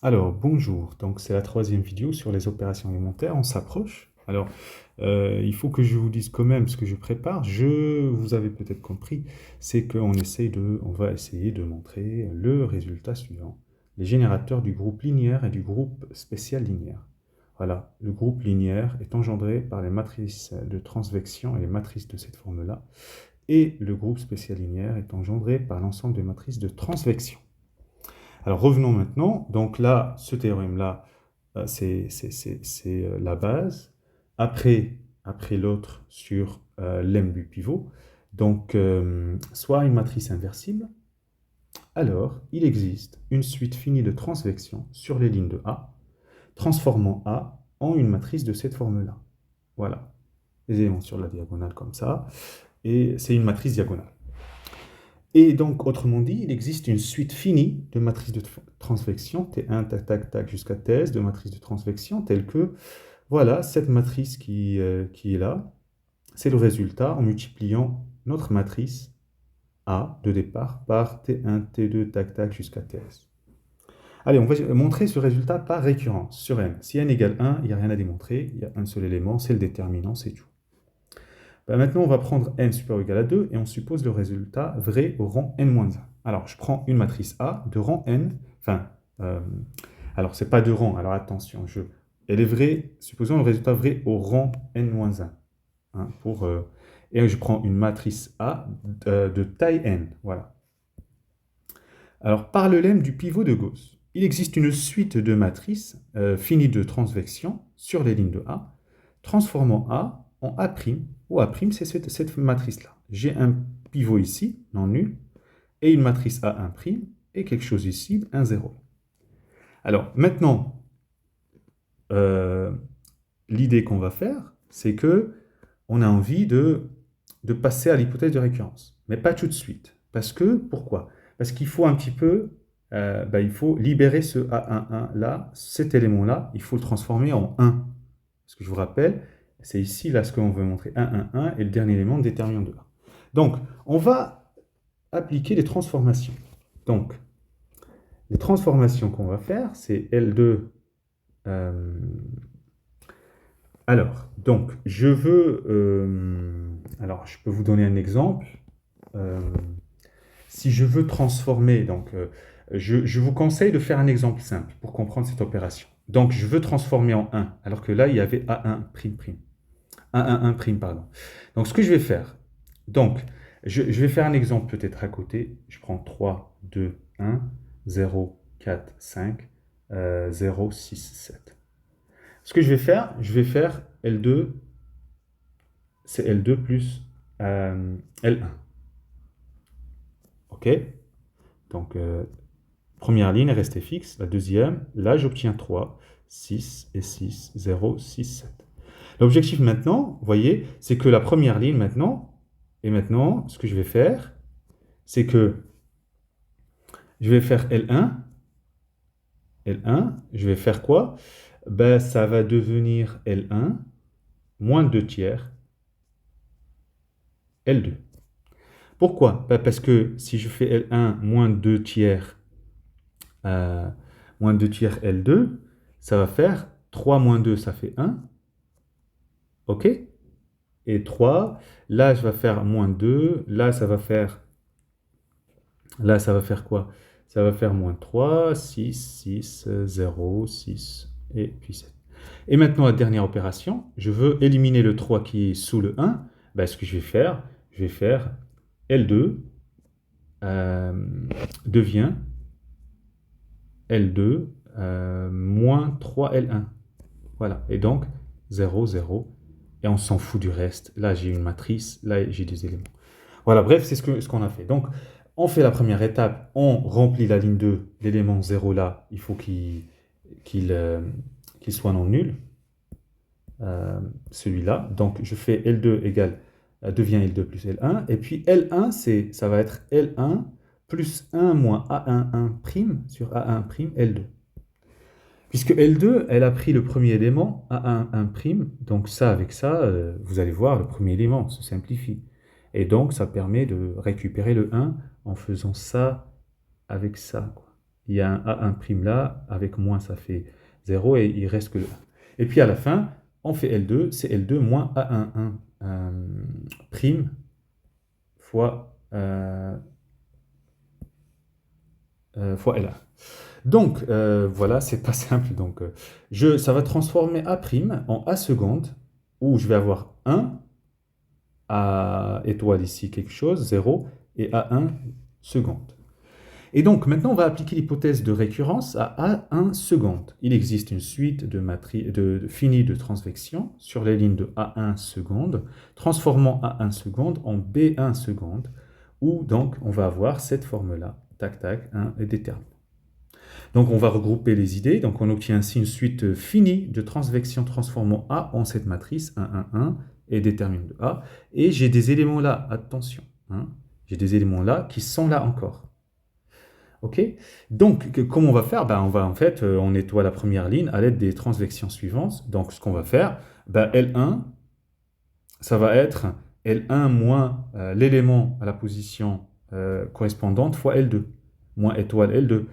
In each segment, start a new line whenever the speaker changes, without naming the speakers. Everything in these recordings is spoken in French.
Alors, bonjour. Donc, c'est la troisième vidéo sur les opérations élémentaires. On s'approche. Alors, il faut que je vous dise quand même ce que je prépare. Vous avez peut-être compris, c'est on va essayer de montrer le résultat suivant. Les générateurs du groupe linéaire et du groupe spécial linéaire. Voilà, le groupe linéaire est engendré par les matrices de transvection et les matrices de cette forme-là. Et le groupe spécial linéaire est engendré par l'ensemble des matrices de transvection. Alors revenons maintenant. Donc là, ce théorème-là, c'est la base. Après l'autre sur l'm du pivot. Donc, soit une matrice inversible, alors il existe une suite finie de transvection sur les lignes de A, transformant A en une matrice de cette forme-là. Voilà, les éléments sur la diagonale comme ça, et c'est une matrice diagonale. Et donc, autrement dit, il existe une suite finie de matrices de transvection, T1, tac, tac, tac, jusqu'à Ts, de matrices de transvection, telles que, voilà, cette matrice qui est là, c'est le résultat en multipliant notre matrice A de départ par T1, T2, tac, tac, jusqu'à Ts. Allez, on va montrer ce résultat par récurrence sur n. Si n égale 1, il n'y a rien à démontrer, il y a un seul élément, c'est le déterminant, c'est tout. Maintenant, on va prendre n supérieur ou égal à 2 et on suppose le résultat vrai au rang n-1. Alors, je prends une matrice A de rang n, alors c'est pas de rang, alors attention, elle est vraie, supposons le résultat vrai au rang n-1. Hein, et je prends une matrice A de taille n, voilà. Alors, par le lemme du pivot de Gauss, il existe une suite de matrices finies de transvection sur les lignes de A, transformant A en A', où A', c'est cette matrice-là. J'ai un pivot ici, non nul, et une matrice A1', et quelque chose ici, un 0. Alors, maintenant, l'idée qu'on va faire, c'est que on a envie de passer à l'hypothèse de récurrence, mais pas tout de suite. Pourquoi? Parce qu'il faut un petit peu, il faut libérer ce A11 là, cet élément-là, il faut le transformer en 1. Parce que je vous rappelle, c'est ici, là, ce qu'on veut montrer, 1, 1, 1, et le dernier élément déterminant de A. Donc, on va appliquer les transformations. Donc, les transformations qu'on va faire, c'est L2. Donc, alors, je peux vous donner un exemple. Si je veux transformer, je vous conseille de faire un exemple simple pour comprendre cette opération. Donc, je veux transformer en 1, alors que là, il y avait A1''. 1, 1, 1', pardon. Donc, ce que je vais faire, je vais faire un exemple peut-être à côté. Je prends 3, 2, 1, 0, 4, 5, 0, 6, 7. Ce que je vais faire L2, c'est L2 plus L1. OK? Donc, première ligne est restée fixe. La deuxième, là, j'obtiens 3, 6 et 6, 0, 6, 7. L'objectif maintenant, vous voyez, c'est que la première ligne maintenant, ce que je vais faire, c'est que je vais faire L1, je vais faire quoi? Ça va devenir L1 moins 2 tiers L2. Pourquoi? Parce que si je fais L1 moins 2 tiers, L2, ça va faire 3 moins 2, ça fait 1. OK? Et 3, là, je vais faire moins 2, là, ça va faire quoi? Ça va faire moins 3, 6, 6, 0, 6, et puis 7. Et maintenant, la dernière opération, je veux éliminer le 3 qui est sous le 1. Ce que je vais faire L2 devient L2 moins 3L1. Voilà. Et donc, 0, 0. Et on s'en fout du reste. Là, j'ai une matrice. Là, j'ai des éléments. Voilà, bref, c'est ce qu'on a fait. Donc, on fait la première étape. On remplit la ligne 2. L'élément 0 là, il faut qu'il soit non nul. Celui-là. Donc, je fais L2 devient L2 plus L1. Et puis, L1, ça va être L1 plus 1 moins A11' sur A1' L2. Puisque L2, elle a pris le premier élément, A11', donc ça, avec ça, vous allez voir, le premier élément se simplifie. Et donc, ça permet de récupérer le 1 en faisant ça avec ça, quoi, il y a un A1' là, avec moins ça fait 0 et il reste que le 1. Et puis à la fin, on fait L2, c'est L2 moins A11 prime fois, fois L1. Donc, voilà, c'est pas simple. Donc, ça va transformer A' en A seconde, où je vais avoir 1, A étoile ici, quelque chose, 0, et A1 seconde. Et donc, maintenant, on va appliquer l'hypothèse de récurrence à A1 seconde. Il existe une suite finie de transvection sur les lignes de A1 seconde, transformant A1 seconde en B1 seconde, où donc on va avoir cette forme-là, tac, tac, 1 est déterminant. Donc, on va regrouper les idées. Donc, on obtient ainsi une suite finie de transvection transformant A en cette matrice 1, 1, 1 et déterminant de A. Et j'ai des éléments là, attention, hein, j'ai des éléments là qui sont là encore. OK? Donc, comment on va faire? Ben, on nettoie la première ligne à l'aide des transvections suivantes. Donc, ce qu'on va faire, ben, L1, ça va être L1 moins l'élément à la position correspondante fois L2, moins étoile L2.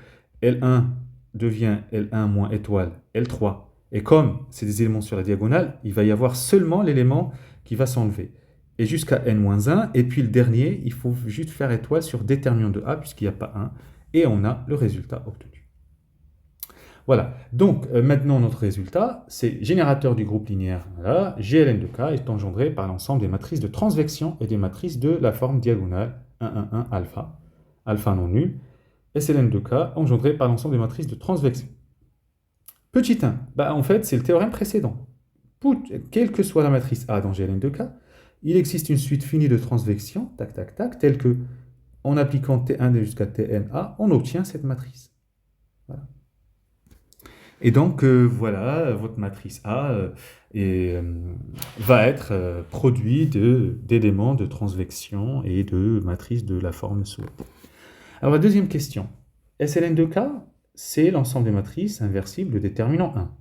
L1 devient L1 moins étoile L3. Et comme c'est des éléments sur la diagonale, il va y avoir seulement l'élément qui va s'enlever. Et jusqu'à n-1, et puis le dernier, il faut juste faire étoile sur déterminant de A, puisqu'il n'y a pas 1, et on a le résultat obtenu. Voilà, donc maintenant notre résultat, c'est générateur du groupe linéaire, voilà, GLN de K est engendré par l'ensemble des matrices de transvection et des matrices de la forme diagonale 1, 1, 1, alpha, alpha non nul, SLN de K engendré par l'ensemble des matrices de transvection. Petit 1, bah, en fait c'est le théorème précédent. Quelle que soit la matrice A dans GLN de K, il existe une suite finie de transvection, tac, tac, tac, telle que, en appliquant T1 jusqu'à TNA, on obtient cette matrice. Voilà. Et donc, voilà, votre matrice A va être produit d'éléments de transvection et de matrices de la forme souhaitée. Alors, la deuxième question. SLN de K, c'est l'ensemble des matrices inversibles de déterminant 1.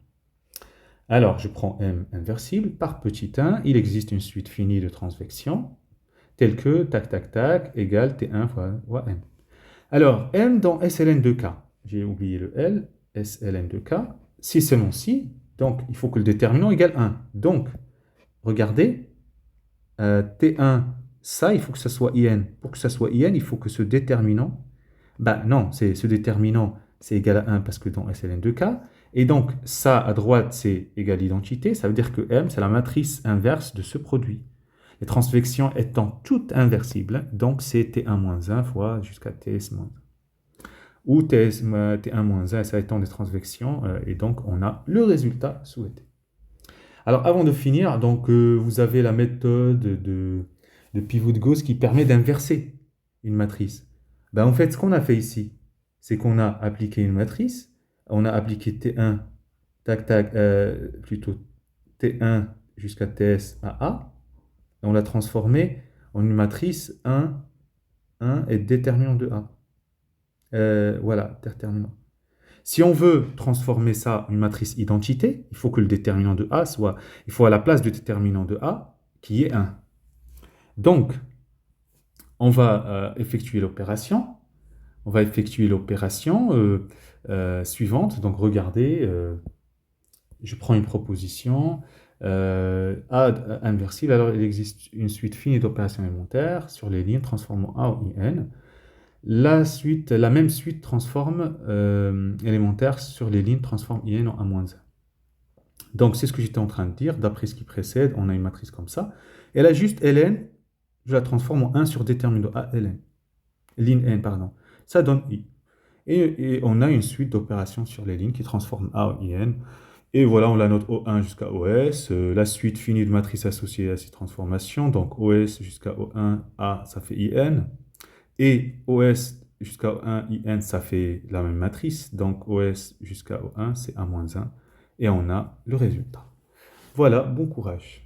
Alors, je prends M inversible. Par petit 1, il existe une suite finie de transvection, telle que, tac, tac, tac, égale T1 fois M. Alors, M dans SLN de K, j'ai oublié le L, SLN de K, si seulement si, donc il faut que le déterminant égale 1. Donc, regardez, T1, ça, il faut que ça soit IN. Pour que ça soit IN, il faut que ce déterminant, ben non, ce déterminant, c'est égal à 1 parce que dans SLN de K, et donc ça, à droite, c'est égal à l'identité, ça veut dire que M, c'est la matrice inverse de ce produit. Les transvections étant toutes inversibles, donc c'est T1-1 fois jusqu'à TS-1. Ou T1-1, ça étant des transvections, et donc on a le résultat souhaité. Alors avant de finir, donc, vous avez la méthode de pivot de Gauss qui permet d'inverser une matrice. Ben, en fait, ce qu'on a fait ici, c'est qu'on a appliqué une matrice, on a appliqué T1, tac, tac, plutôt T1 jusqu'à TS à A, et on l'a transformé en une matrice 1, 1 et déterminant de A. Voilà, déterminant. Si on veut transformer ça en une matrice identité, il faut que le déterminant de A soit, il faut à la place du déterminant de A, qui est 1. Donc, on va effectuer l'opération. On va effectuer l'opération suivante. Donc, regardez, je prends une proposition A inversible. Alors, il existe une suite finie d'opérations élémentaires sur les lignes transformant A en IN. La même suite transforme élémentaire sur les lignes transforme IN en A-1. Donc, c'est ce que j'étais en train de dire. D'après ce qui précède, on a une matrice comme ça. Et là, juste Ln, je la transforme en 1 sur déterminant A, Ln. Ligne N, pardon. Ça donne I. Et on a une suite d'opérations sur les lignes qui transforment A en IN. Et voilà, on la note O1 jusqu'à OS. La suite finie de matrices associées à ces transformations. Donc, OS jusqu'à O1, A, ça fait IN. Et OS jusqu'à O1, IN, ça fait la même matrice. Donc, OS jusqu'à O1, c'est A-1. Et on a le résultat. Voilà, bon courage.